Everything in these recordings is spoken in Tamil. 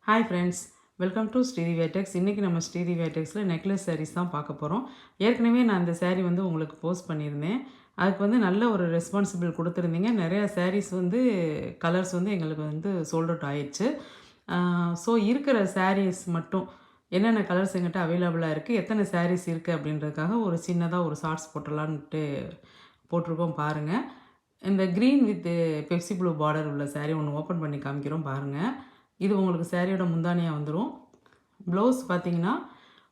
Hi friends, welcome to Sridhi வேட்டெக்ஸ். இன்றைக்கி நம்ம ஸ்ரீதி வேட்டெக்ஸில் நெக்லஸ் சாரீஸ் தான் பார்க்க போகிறோம். ஏற்கனவே நான் அந்த saree வந்து உங்களுக்கு போஸ்ட் பண்ணியிருந்தேன். அதுக்கு வந்து நல்ல ஒரு ரெஸ்பான்சிபிள் கொடுத்துருந்தீங்க. நிறையா sarees வந்து கலர்ஸ் வந்து எங்களுக்கு வந்து சோல்ட் அவுட் ஆயிடுச்சு. ஸோ இருக்கிற sarees மட்டும் என்னென்ன கலர்ஸ் எங்கிட்ட அவைலபிளாக இருக்குது, எத்தனை sarees இருக்குது அப்படின்றதுக்காக ஒரு சின்னதாக ஒரு ஷார்ட்ஸ் போட்டுடலான்ட்டு போட்டிருக்கோம் பாருங்கள். இந்த green with Pepsi blue border உள்ள saree ஒன்று ஓப்பன் பண்ணி காமிக்கிறோம் பாருங்கள். இது உங்களுக்கு சாரியோட முந்தானியாக வந்துடும். ப்ளவுஸ் பார்த்தீங்கன்னா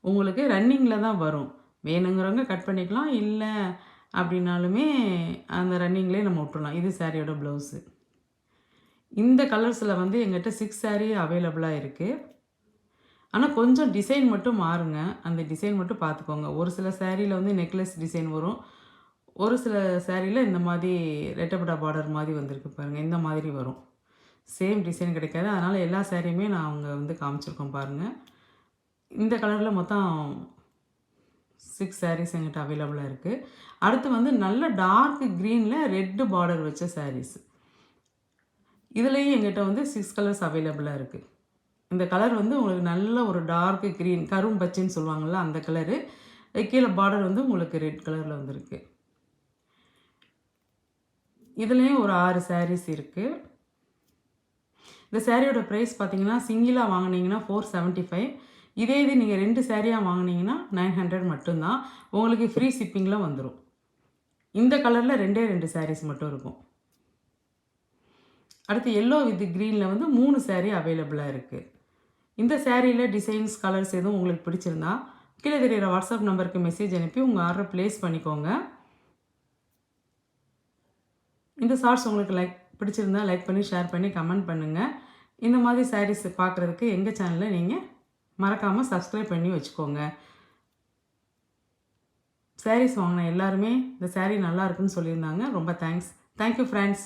உங்களுக்கு ரன்னிங்கில் தான் வரும். வேணுங்கிறவங்க கட் பண்ணிக்கலாம், இல்லை அப்படின்னாலுமே அந்த ரன்னிங்லேயே நம்ம விட்டுடலாம். இது சாரியோட ப்ளவுஸு. இந்த கலர்ஸில் வந்து எங்கிட்ட 6 saree அவைலபிளாக இருக்குது. ஆனால் கொஞ்சம் டிசைன் மட்டும் மாறுங்க. அந்த டிசைன் மட்டும் பார்த்துக்கோங்க. ஒரு சில சாரியில் வந்து நெக்லஸ் டிசைன் வரும். ஒரு சில சாரியில் இந்த மாதிரி ரெட்டப்பட்டா பார்டர் மாதிரி வந்திருக்கு பாருங்கள். இந்த மாதிரி வரும். சேம் டிசைன் கிடைக்காது. அதனால் எல்லா சாரியுமே நான் அவங்க வந்து காமிச்சிருக்கோம் பாருங்கள். இந்த கலரில் மொத்தம் 6 sarees எங்கிட்ட அவைலபிளாக இருக்குது. அடுத்து வந்து நல்ல டார்க் க்ரீனில் ரெட்டு பார்டர் வச்ச sarees. இதுலேயும் எங்கிட்ட வந்து 6 கலர்ஸ் அவைலபிளாக இருக்குது. இந்த கலர் வந்து உங்களுக்கு நல்ல ஒரு டார்க் க்ரீன், கரும்பச்சைன்னு சொல்லுவாங்கள்ல அந்த கலரு. கீழே பார்டர் வந்து உங்களுக்கு ரெட் கலரில் வந்துருக்கு. இதுலேயும் ஒரு 6 sarees இருக்குது. இந்த சாரியோட ப்ரைஸ் பார்த்தீங்கன்னா சிங்கிளாக வாங்கினீங்கன்னா 475. இதே இது நீங்கள் 2 சாரியாக வாங்கினீங்கன்னா 900 மட்டும்தான். உங்களுக்கு ஃப்ரீ ஷிப்பிங்கில் வந்துடும். இந்த கலரில் 2 sarees மட்டும் இருக்கும். அடுத்து எல்லோ வித் க்ரீனில் வந்து 3 saree அவைலபிளாக இருக்குது. இந்த சாரியில் டிசைன்ஸ் கலர்ஸ் எதுவும் உங்களுக்கு பிடிச்சிருந்தா கீழே தெரிகிற வாட்ஸ்அப் நம்பருக்கு மெசேஜ் அனுப்பி உங்கள் ஆர்டரை ப்ளேஸ் பண்ணிக்கோங்க. இந்த ஷார்ட்ஸ் உங்களுக்கு பிடிச்சிருந்தா லைக் பண்ணி, ஷேர் பண்ணி, கமெண்ட் பண்ணுங்கள். இந்த மாதிரி சாரீஸ் பார்க்குறதுக்கு எங்கள் சேனலை நீங்கள் மறக்காமல் சப்ஸ்கிரைப் பண்ணி வச்சுக்கோங்க. சாரீஸ் வாங்கின எல்லாருமே இந்த saree நல்லா இருக்குன்னு சொல்லியிருந்தாங்க. ரொம்ப தேங்க்ஸ். Thank you friends.